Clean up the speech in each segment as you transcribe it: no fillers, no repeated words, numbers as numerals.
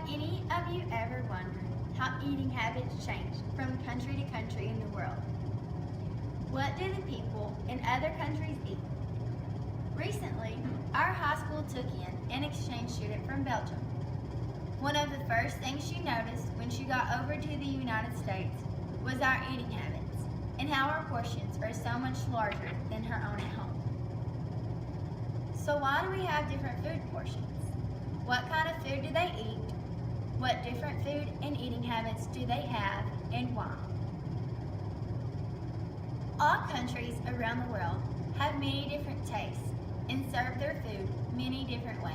any of you ever wondered how eating habits change from country to country in the world? What do the people in other countries eat? Recently, our high school took in an exchange student from Belgium. One of the first things she noticed when she got over to the United States was our eating habits and how our portions are so much larger than her own at home. So why do we have different food portions? What kind of food do they eat? What different food and eating habits do they have, and why? All countries around the world have many different tastes and serve their food many different ways.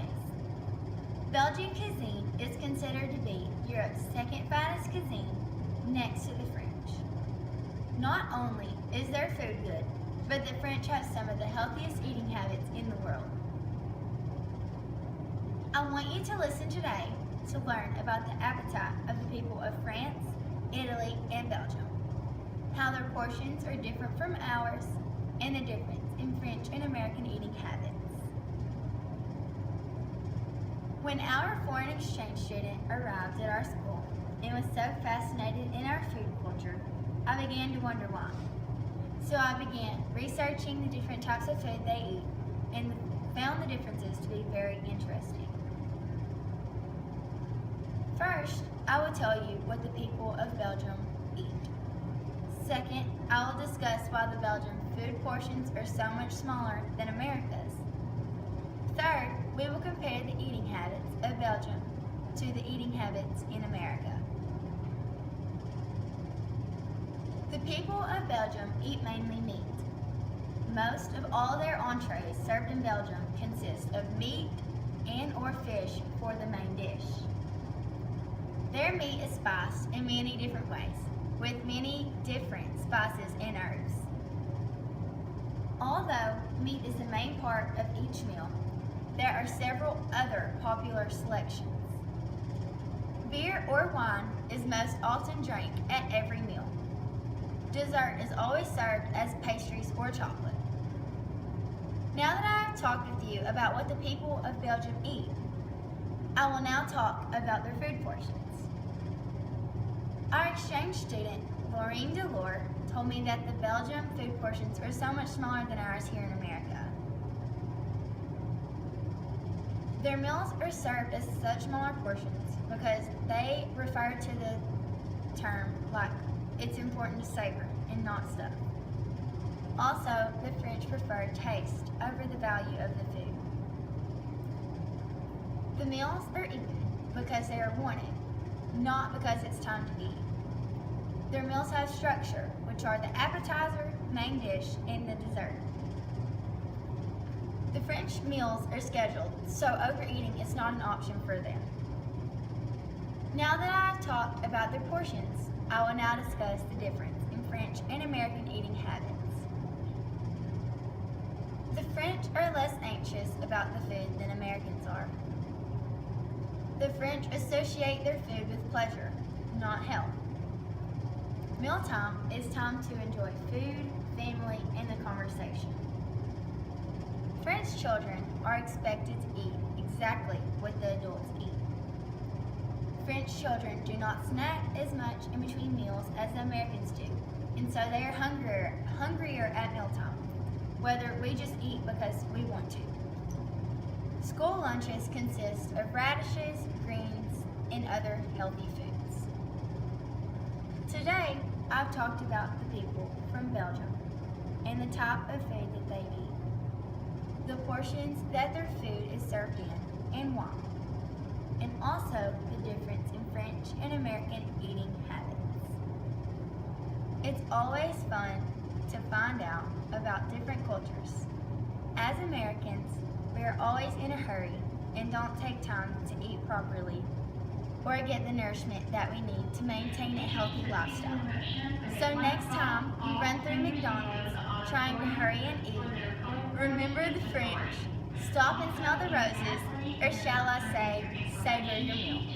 Belgian cuisine is considered to be Europe's second finest cuisine, next to the French. Not only is their food good, but the French have some of the healthiest eating habits in the world. I want you to listen today to learn about the appetite of the people of France, Italy, and Belgium, how their portions are different from ours, and the difference in French and American eating habits. When our foreign exchange student arrived at our school and was so fascinated in our food culture, I began to wonder why. So I began researching the different types of food they eat and found the differences to be very interesting. First, I will tell you what the people of Belgium eat. Second, I will discuss why the Belgian food portions are so much smaller than America's. Third, we will compare the eating habits of Belgium to the eating habits in America. The people of Belgium eat mainly meat. Most of all their entrees served in Belgium consist of meat and or fish for the main dish. Their meat is spiced in many different ways, with many different spices and herbs. Although meat is the main part of each meal, there are several other popular selections. Beer or wine is most often drank at every meal. Dessert is always served as pastries or chocolate. Now that I have talked with you about what the people of Belgium eat, I will now talk about their food portions. Our exchange student, Laureen Delore, told me that the Belgian food portions are so much smaller than ours here in America. Their meals are served as such smaller portions because they refer to the term like it's important to savor and not stuff. Also, the French prefer taste over the value of the food. The meals are eaten because they are wanted, not because it's time to eat. Their meals have structure, which are the appetizer, main dish, and the dessert. The French meals are scheduled, so overeating is not an option for them. Now that I have talked about their portions, I will now discuss the difference in French and American eating habits. The French are less anxious about the food than Americans are. The French associate their food with pleasure, not health. Mealtime is time to enjoy food, family, and the conversation. French children are expected to eat exactly what the adults eat. French children do not snack as much in between meals as the Americans do, and so they are hungrier at mealtime, whether we just eat because we want to. School lunches consist of radishes, greens, and other healthy foods. Today, I've talked about the people from Belgium and the type of food that they eat, the portions that their food is served in and why, and also the difference in French and American eating habits. It's always fun to find out about different cultures. As Americans, we are always in a hurry and don't take time to eat properly or get the nourishment that we need to maintain a healthy lifestyle. So next time you run through McDonald's trying to hurry and eat, remember the French, stop and smell the roses, or shall I say,